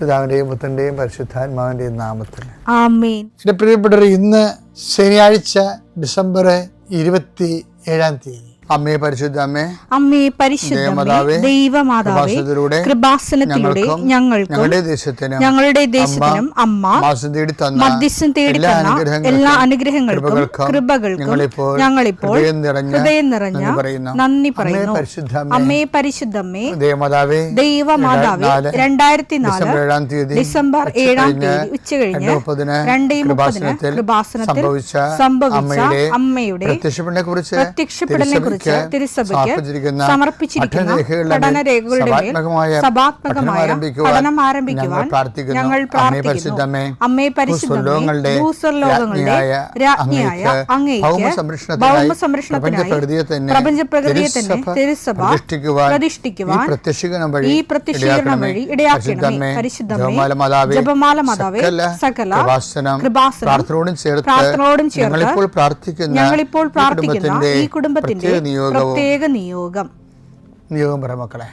പിതാവിന്റെയും പുത്രന്റെയും പരിശുദ്ധാത്മാവിന്റെയും നാമത്തിൽ ആമേൻ. എന്റെ പ്രിയപ്പെട്ടവരെ, ഇന്ന് ശനിയാഴ്ച ഡിസംബർ 27 അമ്മേ പരിശുദ്ധ അമ്മേ, അമ്മേ പരിശുദ്ധമേ, ദൈവമാതാവേ, കൃപാസനത്തിലൂടെ ഞങ്ങൾക്കും ഞങ്ങളുടെ ദേശത്തിനും അമ്മ മധ്യസ്ഥം തേടി തന്ന എല്ലാ അനുഗ്രഹങ്ങൾക്കും കൃപകൾക്കും ഞങ്ങളിപ്പോൾ ഹൃദയം നിറഞ്ഞ നന്ദി പറയുന്നു. അമ്മേ പരിശുദ്ധമേ, ദൈവമാതാവേ, 2004 ഡിസംബർ 7 ഉച്ചകഴിഞ്ഞ് 2:30 കൃപാസനത്തിൽ സംഭവിച്ച അമ്മയുടെ പ്രത്യക്ഷപ്പെടലിനെ കുറിച്ച് തിരുസഭയ്ക്ക് സമർപ്പിച്ചിരിക്കുന്ന പഠനരേഖകളുടെ മേൽ സഭാത്മകമായ പഠനം ആരംഭിക്കുവാൻ ഞങ്ങൾ പ്രാർത്ഥിക്കുന്നു. അമ്മേ പരിശുദ്ധമേ, ഭൂസ്വർലോകങ്ങളുടെ രാജ്ഞിയായ അങ്ങേയ്ക്ക് ഭൗമസംരക്ഷണത്തിനായി പ്രപഞ്ചപ്രകൃതിയെ തന്നെ തിരുസഭ പ്രതിഷ്ഠിക്കുവാൻ ഈ പ്രത്യക്ഷീകരണം വഴി ഇടയാക്കണമേ. പരിശുദ്ധമേ, ജപമാല മാതാവേ, സകല കൃപാസനം പ്രാർത്ഥനയോടും ചേർത്ത് ഞങ്ങളിപ്പോൾ പ്രാർത്ഥിക്കുന്ന ഈ കുടുംബത്തിന്റെ പ്രത്യേക നിയോഗം പറ മക്കളെ.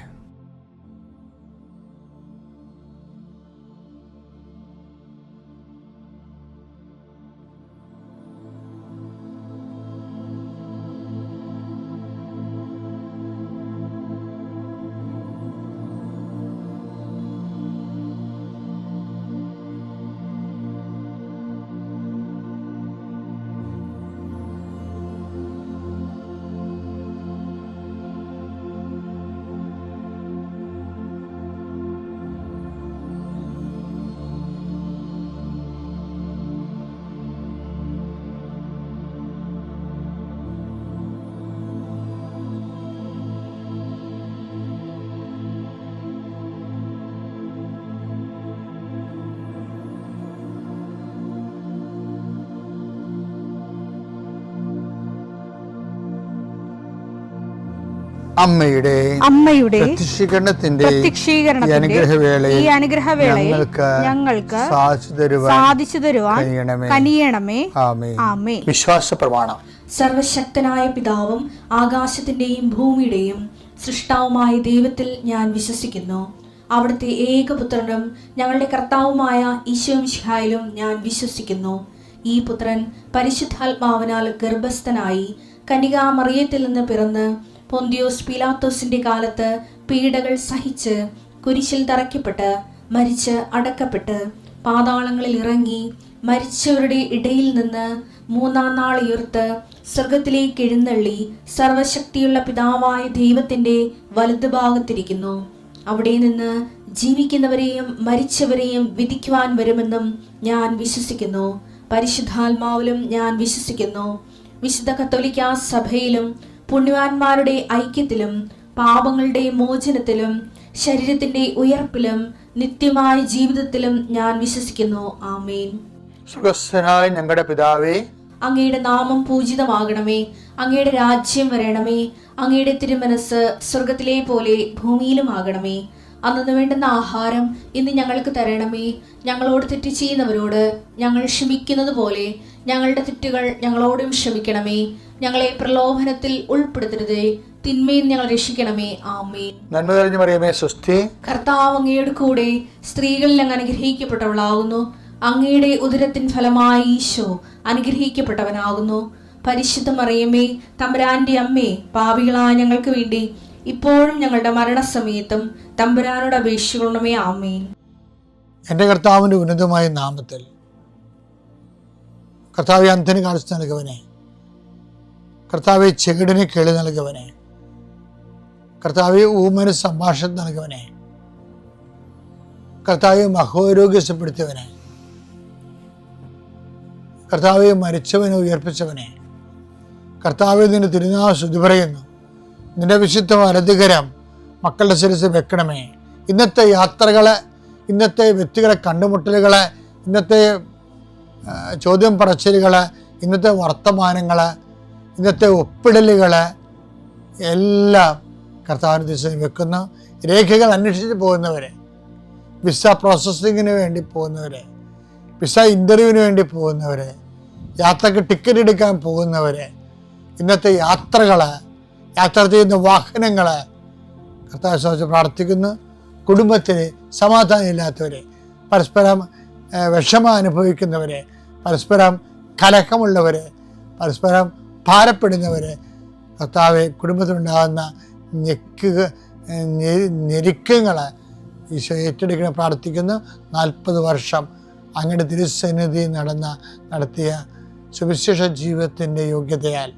അമ്മയുടെ പ്രത്യക്ഷീകരണത്തിന്റെ ഈ അനുഗ്രഹവേളയിൽ ഞങ്ങൾക്ക് സാധിച്ചു തരുവാൻ കനിയണമേ. ആമേൻ. വിശ്വാസ പ്രമാണം. സർവശക്തനായ പിതാവും ആകാശത്തിന്റെയും ഭൂമിയുടെയും സൃഷ്ടാവുമായ ദൈവത്തിൽ ഞാൻ വിശ്വസിക്കുന്നു. അവിടുത്തെ ഏകപുത്രനും ഞങ്ങളുടെ കർത്താവുമായ ഈശോ മിശിഹായിലും ഞാൻ വിശ്വസിക്കുന്നു. ഈ പുത്രൻ പരിശുദ്ധാത്മാവിനാൽ ഗർഭസ്ഥനായി കന്യകാമറിയത്തിൽ നിന്ന് പിറന്ന് പൊന്തിയോസ് പീലാത്തോസിന്റെ കാലത്ത് പീഡകൾ സഹിച്ച് കുരിശിൽ തറയ്ക്കപ്പെട്ട് മരിച്ച് അടക്കപ്പെട്ട് പാതാളങ്ങളിൽ ഇറങ്ങി മരിച്ചവരുടെ ഇടയിൽ നിന്ന് 3-ാം നാൾ ഉയർത്ത് സ്വർഗത്തിലേക്ക് എഴുന്നള്ളി സർവശക്തിയുള്ള പിതാവായ ദൈവത്തിന്റെ വലതുഭാഗത്തിരിക്കുന്നു. അവിടെ നിന്ന് ജീവിക്കുന്നവരെയും മരിച്ചവരെയും വിധിക്കുവാൻ വരുമെന്നും ഞാൻ വിശ്വസിക്കുന്നു. പരിശുദ്ധാത്മാവിലും ഞാൻ വിശ്വസിക്കുന്നു. വിശുദ്ധ കത്തോലിക്കാ സഭയിലും പുണ്യവാന്മാരുടെ ഐക്യത്തിലും പാപങ്ങളുടെ മോചനത്തിലും ശരീരത്തിന്റെ ഉയർപ്പിലും നിത്യമായ ജീവിതത്തിലും ഞാൻ വിശ്വസിക്കുന്നു. ആമേൻ. സ്വർഗ്ഗസ്ഥനായ ഞങ്ങളുടെ പിതാവേ, അങ്ങയുടെ നാമം പൂജിതമാകണമേ. അങ്ങയുടെ രാജ്യം വരണമേ. അങ്ങയുടെ തിരുമനസ് സ്വർഗത്തിലെ പോലെ ഭൂമിയിലും ആകണമേ. അന്നു വേണ്ടുന്ന ആഹാരം ഇന്ന് ഞങ്ങൾക്ക് തരണമേ. ഞങ്ങളോട് തെറ്റ് ചെയ്യുന്നവരോട് ഞങ്ങൾ ക്ഷമിക്കുന്നത് പോലെ ഞങ്ങളുടെ തെറ്റുകൾ ഞങ്ങളോടും ക്ഷമിക്കണമേ. ഞങ്ങളെ പ്രലോഭനത്തിൽ ഉൾപ്പെടുത്തരുതേ, തിന്മയിൽ ഞങ്ങൾ രക്ഷിക്കണമേ. ആമേൻ. നന്മ നിറഞ്ഞ മറിയമേ, സ്വസ്തി. കർത്താവ് അങ്ങയുടെ കൂടെ സ്ത്രീകളിൽ അങ്ങ് അനുഗ്രഹിക്കപ്പെട്ടവളാകുന്നു. അങ്ങയുടെ ഉദരത്തിൻ ഫലമായി ഈശോ അനുഗ്രഹിക്കപ്പെട്ടവനാകുന്നു. പരിശുദ്ധ മറിയമേ, തമ്പുരാന്റെ അമ്മേ, പാപികളായ ഞങ്ങൾക്ക് വേണ്ടി ഇപ്പോഴും ഞങ്ങളുടെ മരണസമയത്തും തമ്പുരാനോട് അപേക്ഷിക്കണമേ. ആമേൻ. എൻ്റെ കർത്താവിൻ്റെ ഉന്നതമായ നാമത്തിൽ കർത്താവെ അന്ധന് കാഴ്ച നൽകുവനെ, കർത്താവെ ചെകിടിന് കേളി നൽകുവനെ, കർത്താവെ ഊമന് സംഭാഷണം നൽകുവനെ, കർത്താവെ മഹോരോഗ്യപ്പെടുത്തിയവനെ, കർത്താവെ മരിച്ചവനെ ഉയർപ്പിച്ചവനെ, കർത്താവെ നിന്റെ തിരുനാൾ സ്തുതി പറയുന്നു. നിന്റെ വിശുദ്ധ വലതുകരം മക്കളുടെ ശിരസിൽ വെക്കണമേ. ഇന്നത്തെ യാത്രകളെ, ഇന്നത്തെ വ്യക്തികളെ കണ്ടുമുട്ടലുകളെ, ഇന്നത്തെ ചോദ്യം പറച്ചിലുകളെ, ഇന്നത്തെ വർത്തമാനങ്ങളെ, ഇന്നത്തെ ഒപ്പിടലുകളെ എല്ലാം കർത്താവിൻ്റെ ദിശയിൽ വെക്കുന്ന രേഖകൾ അന്വേഷിച്ച് പോകുന്നവരെ, വിസ പ്രോസസ്സിങ്ങിന് വേണ്ടി പോകുന്നവരെ, വിസ ഇൻ്റർവ്യൂവിന് വേണ്ടി പോകുന്നവരെ, യാത്രക്ക് ടിക്കറ്റ് എടുക്കാൻ പോകുന്നവരെ, ഇന്നത്തെ യാത്രകളെ, യാത്ര ചെയ്യുന്ന വാഹനങ്ങളെ കർത്താവ് പ്രാർത്ഥിക്കുന്നു. കുടുംബത്തിന് സമാധാനം ഇല്ലാത്തവരെ, പരസ്പരം വിഷമം അനുഭവിക്കുന്നവരെ, പരസ്പരം കലഹമുള്ളവർ, പരസ്പരം ഭാരപ്പെടുന്നവർ, കർത്താവെ കുടുംബത്തിലുണ്ടാകുന്ന ഞെരുക്കങ്ങൾ ഈശോ ഏറ്റെടുക്കണം പ്രാർത്ഥിക്കുന്നു. 40 വർഷം അങ്ങയുടെ തിരുസന്നിധി നടത്തിയ സുവിശേഷ ജീവിതത്തിൻ്റെ യോഗ്യതയാൽ,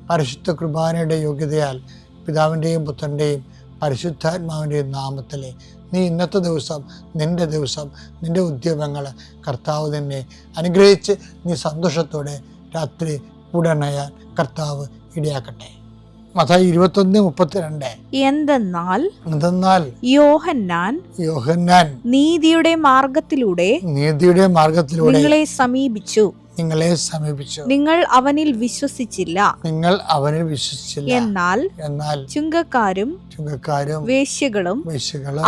പരിശുദ്ധ കുർബാനയുടെ യോഗ്യതയാൽ, പിതാവിൻ്റെയും പുത്രൻ്റെയും പരിശുദ്ധാത്മാവിൻ്റെയും നാമത്തിൽ നീ ഇന്നത്തെ ദിവസം, നിൻ്റെ ദിവസം, നിൻ്റെ ഉദ്യമങ്ങൾ കർത്താവ് നിന്നെ അനുഗ്രഹിച്ച് നീ സന്തോഷത്തോടെ രാത്രി ഉടനയാൻ കർത്താവ് ഇടയാക്കട്ടെ. മത്തായി 21:32. എന്തെന്നാൽ യോഹന്നാൻ നീതിയുടെ മാർഗത്തിലൂടെ നിങ്ങളെ സമീപിച്ചു, നിങ്ങൾ അവനിൽ വിശ്വസിച്ചില്ല. എന്നാൽ ചുങ്കക്കാരും വേശ്യകളും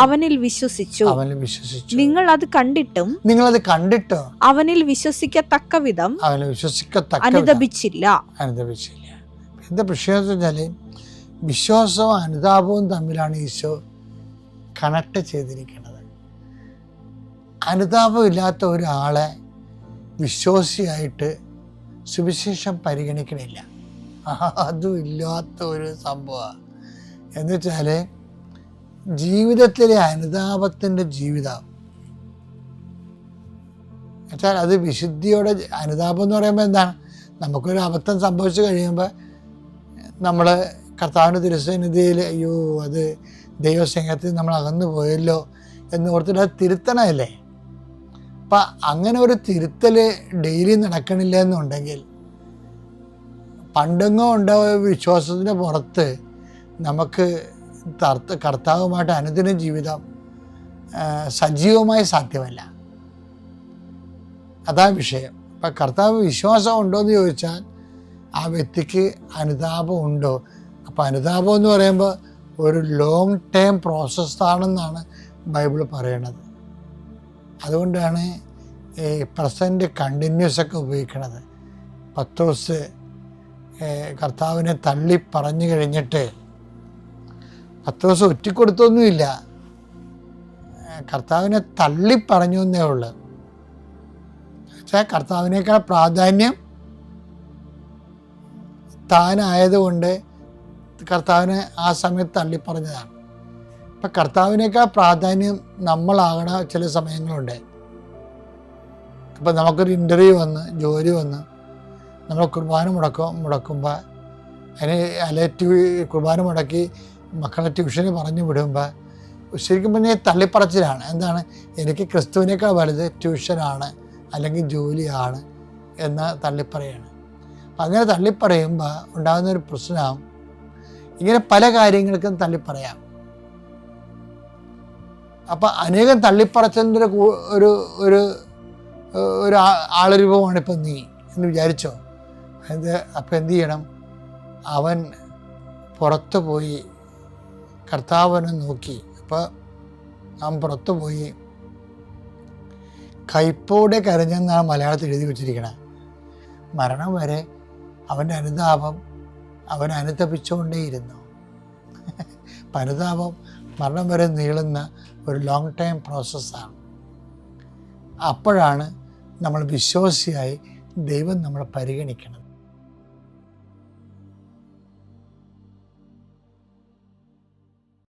അവനിൽ വിശ്വസിച്ചു. നിങ്ങൾ അത് കണ്ടിട്ടും അവനിൽ വിശ്വസിക്കത്തക്ക വിധം അനുതപിച്ചില്ല. എന്താ പ്രശ്നം എന്ന് വെച്ചാൽ, വിശ്വാസവും അനുതാപവും തമ്മിലാണ് ഈശോ കണക്ട് ചെയ്തിരിക്കുന്നത്. അനുതാപമില്ലാത്ത ഒരാളെ വിശ്വാസിയായിട്ട് സുവിശേഷം പരിഗണിക്കണില്ല. അതും ഇല്ലാത്ത ഒരു സംഭവമാണ്. എന്ന് വെച്ചാൽ ജീവിതത്തിലെ അനുതാപത്തിൻ്റെ ജീവിതം വെച്ചാൽ അത് വിശുദ്ധിയോടെ. അനുതാപം എന്ന് പറയുമ്പോൾ എന്താണ്? നമുക്കൊരു അബദ്ധം സംഭവിച്ചു കഴിയുമ്പോൾ നമ്മൾ കർത്താവിൻ്റെ തിരുസന്നിധിയിൽ അയ്യോ അത് ദൈവസ്നേഹത്തിൽ നമ്മൾ അകന്നു പോയല്ലോ എന്ന് ഓർത്തിട്ട് അത് തിരുത്തണമല്ലേ. അപ്പം അങ്ങനെ ഒരു തിരുത്തൽ ഡെയിലി നടക്കണില്ല എന്നുണ്ടെങ്കിൽ പണ്ടെങ്ങോ ഉണ്ടായ വിശ്വാസത്തിൻ്റെ പുറത്ത് നമുക്ക് കർത്താവുമായിട്ട് അനുദിന ജീവിതം സജീവമായി സാധ്യമല്ല. അതാ വിഷയം. അപ്പം കർത്താവ് വിശ്വാസം ഉണ്ടോ എന്ന് ചോദിച്ചാൽ ആ വ്യക്തിക്ക് അനുതാപം ഉണ്ടോ? അപ്പോൾ അനുതാപം എന്ന് പറയുമ്പോൾ ഒരു ലോങ് ടേം പ്രോസസ്സാണെന്നാണ് ബൈബിൾ പറയണത്. അതുകൊണ്ടാണ് ഈ പ്രസൻറ്റ് കണ്ടിന്യൂസ് ഒക്കെ ഉപയോഗിക്കണത്. പത്രോസ് കർത്താവിനെ തള്ളി പറഞ്ഞു കഴിഞ്ഞിട്ട് പത്രോസ് ഒറ്റിക്കൊടുത്തൊന്നുമില്ല, കർത്താവിനെ തള്ളി പറഞ്ഞു എന്നേ ഉള്ളൂ. പക്ഷേ കർത്താവിനേക്കാൾ പ്രാധാന്യം താനായതുകൊണ്ട് കർത്താവിനെ ആ സമയത്ത് തള്ളിപ്പറഞ്ഞതാണ്. അപ്പം കർത്താവിനേക്കാൾ പ്രാധാന്യം നമ്മളാകണ ചില സമയങ്ങളുണ്ട്. അപ്പം നമുക്കൊരു ഇൻ്റർവ്യൂ വന്ന്, ജോലി വന്ന്, നമ്മൾ കുർബാന മുടക്കുമ്പോൾ കുർബാന മുടക്കി മക്കളെ ട്യൂഷന് പറഞ്ഞു വിടുമ്പോൾ ശരിക്കും പറഞ്ഞാൽ തള്ളിപ്പറച്ചിലാണ്. എന്താണ്? എനിക്ക് ക്രിസ്തുവിനേക്കാൾ വലുത് ട്യൂഷനാണ് അല്ലെങ്കിൽ ജോലിയാണ് എന്ന് തള്ളിപ്പറയാണ്. അപ്പം അങ്ങനെ തള്ളിപ്പറയുമ്പോൾ ഉണ്ടാകുന്നൊരു പ്രശ്നം, ഇങ്ങനെ പല കാര്യങ്ങൾക്കും തള്ളിപ്പറയാം. അപ്പം അനേകം തള്ളിപ്പറച്ചതിൻ്റെ ഒരു ഒരു ഒരു ആളരൂപമാണ് ഇപ്പം നീ എന്ന് വിചാരിച്ചോ. അപ്പം എന്ത് ചെയ്യണം? അവൻ പുറത്തു പോയി കർത്താവിനെ നോക്കി. അപ്പോൾ അവൻ പുറത്തു പോയി കൈപ്പോടെ കരഞ്ഞെന്നാണ് മലയാളത്തിൽ എഴുതി വച്ചിരിക്കുന്നത്. മരണം വരെ അവൻ്റെ അനുതാപം അവൻ അനുതപിച്ചുകൊണ്ടേയിരുന്നു. അനുതാപം മരണം വരെ നീളുന്ന ഒരു ലോങ് ടൈം പ്രോസസ്സാണ്. അപ്പോഴാണ് നമ്മൾ വിശ്വാസിയായി ദൈവം നമ്മളെ പരിഗണിക്കുന്നത്.